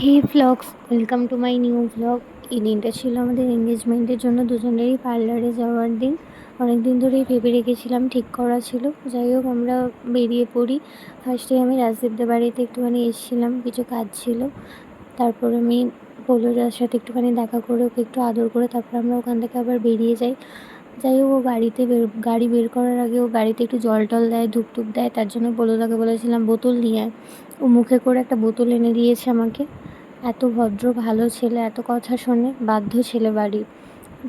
Hey vlogs, welcome to my new vlog. এই দিনটা ছিল আমাদের এঙ্গেজমেন্টের জন্য দুজনেরই পার্লারে যাওয়ার দিন। অনেক দিন ধরেই ভেবে রেখেছিলাম, ঠিক করা ছিল। যাই হোক, আমরা বেরিয়ে পড়ি। ফার্স্টে আমি রাজদীপদের বাড়িতে একটুখানি এসেছিলাম, কিছু কাজ ছিল। তারপর আমি পৌলজার সাথে একটুখানি দেখা করে ওকে একটু আদর করে তারপর আমরা ওখান থেকে আবার বেরিয়ে যাই। যাই হোক, ও গাড়ি বের করার আগে ও গাড়িতে একটু জল টল দেয়, ধূপ টুপ দেয়। তার জন্য পৌলদাকে বলেছিলাম বোতল নিয়ে আয়। ও মুখে করে একটা বোতল এনে দিয়েছে আমাকে। এত ভদ্র, ভালো ছেলে, এত কথা শোনে, বাধ্য ছেলে বাড়ির।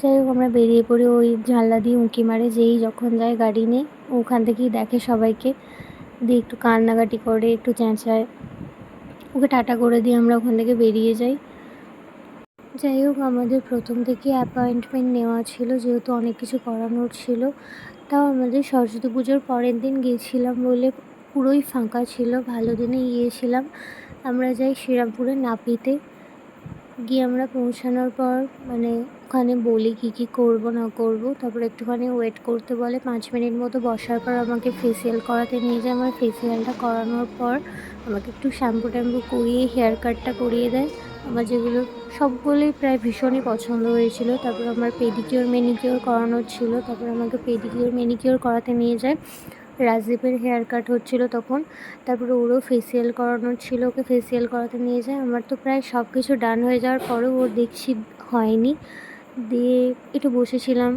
যাই হোক, আমরা বেরিয়ে পড়ি। ওই জানলা দিয়ে উঁকি মারে, যেই যখন যায় গাড়ি নিয়ে ওখান থেকেই দেখে সবাইকে, দিয়ে একটু কান্নাকাটি করে, একটু চেঁচায়। ওকে টাটা করে দিয়ে আমরা ওখান থেকে বেরিয়ে যাই। যাই হোক, আমাদের প্রথম থেকে অ্যাপয়েন্টমেন্ট নেওয়া ছিল, যেহেতু অনেক কিছু করানোর ছিল। তাও আমাদের সরস্বতী পুজোর পরের দিন গিয়েছিলাম বলে পুরোই ফাঁকা ছিল, ভালো দিনে গিয়েছিলাম। আমরা যাই শ্রীরামপুরে নাপিতে। গিয়ে আমরা পৌঁছানোর পর ওখানে বলি কী করবো না করবো। তারপর একটুখানি ওয়েট করতে বলে, 5 মিনিট মতো বসার পর আমাকে ফেসিয়াল করাতে নিয়ে যায়। আমার ফেসিয়ালটা করানোর পর আমাকে একটু শ্যাম্পু ট্যাম্পু করিয়ে হেয়ার কাটটা করিয়ে দেয়। আমার যেগুলো সবগুলোই প্রায় ভীষণই পছন্দ হয়েছিল। তারপর আমার পেডিকিওর ম্যানিকিওর করানোর ছিল, তারপর আমাকে পেডিকিওর ম্যানিকিওর করাতে নিয়ে যায়। রাজদীপের হেয়ার কাট হচ্ছিল তখন। তারপরে ওরও ফেসিয়াল করানোর ছিল, ওকে ফেসিয়াল করাতে নিয়ে যায়। আমার তো প্রায় সব কিছু ডান হয়ে যাওয়ার পরেও ওর দেখছি হয়নি। দিয়ে একটু বসেছিলাম,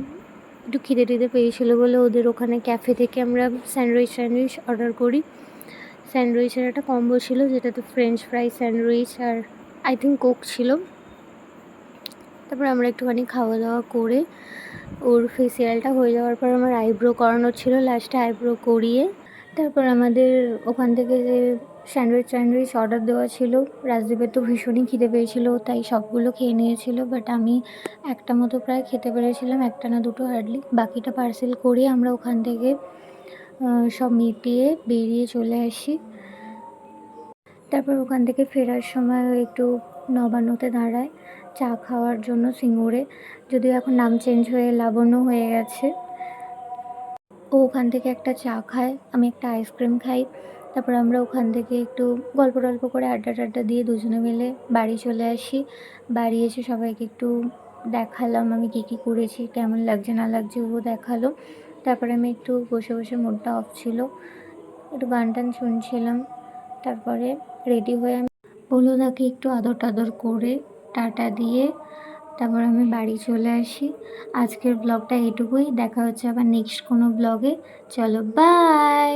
একটু খিদে টিদে পেয়েছিলো বলে ওদের ওখানে ক্যাফে থেকে আমরা স্যান্ডউইচ অর্ডার করি। স্যান্ডউইচের একটা কম্বো ছিল, যেটাতে ফ্রেঞ্চ ফ্রাই, স্যান্ডউইচ আর আই থিঙ্ক কোক ছিল। তারপর আমরা একটুখানি খাওয়া দাওয়া করে ওর ফেসিয়ালটা হয়ে যাওয়ার পর আমার আইব্রো করানোর ছিল, লাস্টে আইব্রো করিয়ে তারপর আমাদের ওখান থেকে যে স্যান্ডউইচ অর্ডার দেওয়া ছিল। রাজদীপের তো ভীষণই খিদে পেয়েছিল, তাই সবগুলো খেয়ে নিয়েছিল, বাট আমি একটা মতো প্রায় খেতে পেরেছিলাম, একটা না দুটো হার্ডলি। বাকিটা পার্সেল করে আমরা ওখান থেকে সব মিটিয়ে বেরিয়ে চলে আসি। তারপর ওখান থেকে ফেরার সময় ও একটু নবান্নতে দাঁড়ায় চা খাওয়ার জন্য, সিঙ্গুরে। যদিও এখন নাম চেঞ্জ হয়ে লাবণ্য হয়ে গেছে। ও ওখান থেকে একটা চা খায়, আমি একটা আইসক্রিম খাই। তারপর আমরা ওখান থেকে একটু গল্প টল্প করে আড্ডা টাড্ডা দিয়ে দুজনে মিলে বাড়ি চলে আসি। বাড়ি এসে সবাইকে একটু দেখালাম আমি কী করেছি, কেমন লাগছে না লাগছে ও দেখালো। তারপরে আমি একটু বসে বসে, মুডটা অফ ছিল, একটু গান টান শুনছিলাম। তারপরে রেডি হয়ে আমি পৌলদাকে একটু আদর টাদর করে টাটা দিয়ে তারপর আমি বাড়ি চলে আসি। আজকের ব্লগটা এটুকুই, দেখা হচ্ছে আবার নেক্সট কোনো ব্লগে। চলো, বাই।